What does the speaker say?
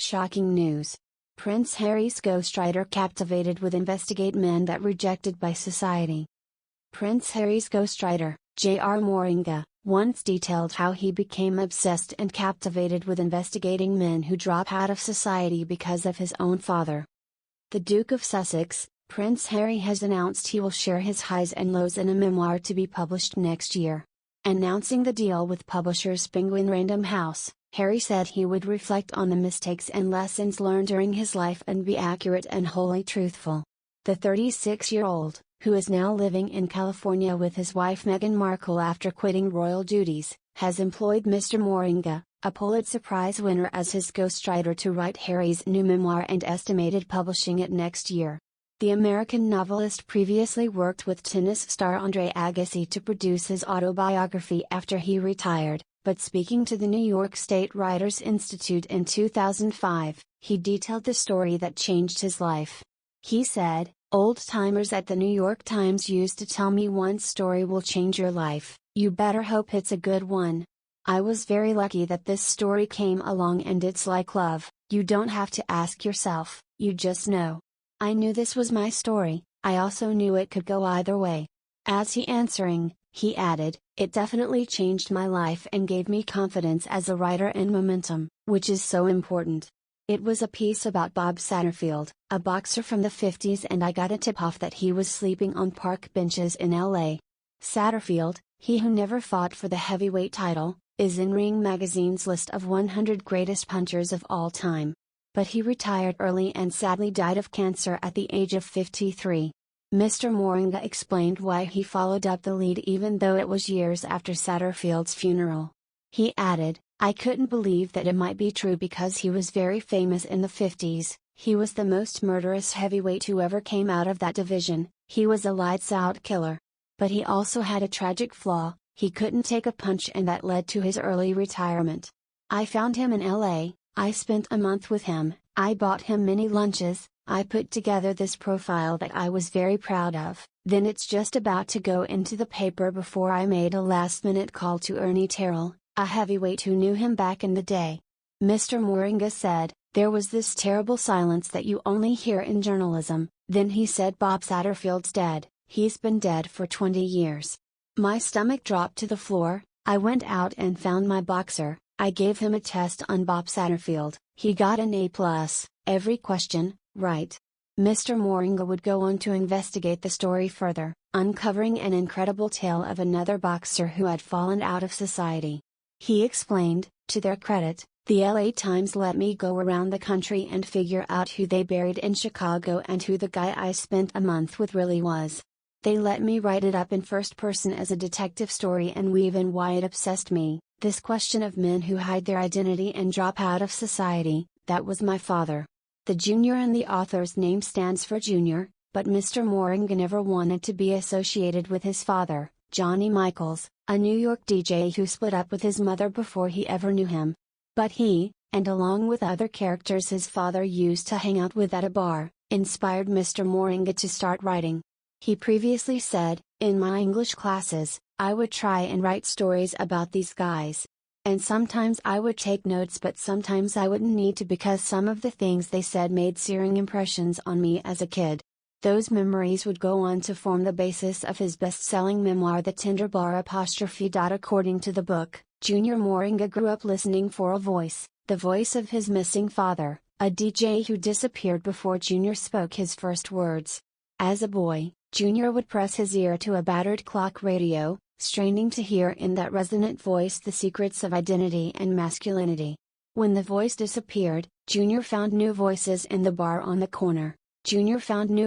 shocking news. Prince Harry's ghostwriter captivated with investigate men that rejected by society. Prince Harry's ghostwriter, J.R. Moringa, once detailed how he became obsessed and captivated with investigating men who drop out of society because of his own father. The Duke of Sussex, Prince Harry has announced he will share his highs and lows in a memoir to be published next year. Announcing the deal with publishers Penguin Random House, Harry said he would reflect on the mistakes and lessons learned during his life and be accurate and wholly truthful. The 36-year-old, who is now living in California with his wife Meghan Markle after quitting royal duties, has employed Mr. Moringa, a Pulitzer Prize winner, as his ghostwriter to write Harry's new memoir and estimated publishing it next year. The American novelist previously worked with tennis star Andre Agassi to produce his autobiography after he retired, but speaking to the New York State Writers Institute in 2005, he detailed the story that changed his life. He said, "Old-timers at the New York Times used to tell me one story will change your life, you better hope it's a good one. I was very lucky that this story came along, and it's like love, you don't have to ask yourself, you just know. I knew this was my story, I also knew it could go either way." As he answering, he added, "It definitely changed my life and gave me confidence as a writer and momentum, which is so important. It was a piece about Bob Satterfield, a boxer from the 50s, and I got a tip-off that he was sleeping on park benches in LA. Satterfield, he who never fought for the heavyweight title, is in Ring magazine's list of 100 greatest punchers of all time. But he retired early and sadly died of cancer at the age of 53. Mr. Moringa explained why he followed up the lead even though it was years after Satterfield's funeral. He added, "I couldn't believe that it might be true because he was very famous in the 50s, he was the most murderous heavyweight who ever came out of that division, he was a lights-out killer. But he also had a tragic flaw, he couldn't take a punch, and that led to his early retirement. I found him in LA, I spent a month with him, I bought him many lunches, I put together this profile that I was very proud of, then it's just about to go into the paper before I made a last-minute call to Ernie Terrell, a heavyweight who knew him back in the day." Mr. Moringa said, "There was this terrible silence that you only hear in journalism, then he said Bob Satterfield's dead, he's been dead for 20 years. My stomach dropped to the floor, I went out and found my boxer, I gave him a test on Bob Satterfield, he got an A+, every question, right." Mr. Moringa would go on to investigate the story further, uncovering an incredible tale of another boxer who had fallen out of society. He explained, "To their credit, the LA Times let me go around the country and figure out who they buried in Chicago and who the guy I spent a month with really was. They let me write it up in first person as a detective story and weave in why it obsessed me, this question of men who hide their identity and drop out of society, that was my father." The Junior in the author's name stands for Junior, but Mr. Moringa never wanted to be associated with his father, Johnny Michaels, a New York DJ who split up with his mother before he ever knew him. But he, and along with other characters his father used to hang out with at a bar, inspired Mr. Moringa to start writing. He previously said, "In my English classes, I would try and write stories about these guys. And sometimes I would take notes, but sometimes I wouldn't need to because some of the things they said made searing impressions on me as a kid." Those memories would go on to form the basis of his best-selling memoir The Tender Bar Apostrophe. According to the book, Junior Moringa grew up listening for a voice, the voice of his missing father, a DJ who disappeared before Junior spoke his first words. As a boy, Junior would press his ear to a battered clock radio, straining to hear in that resonant voice the secrets of identity and masculinity. When the voice disappeared, Junior found new voices in the bar on the corner. Junior found new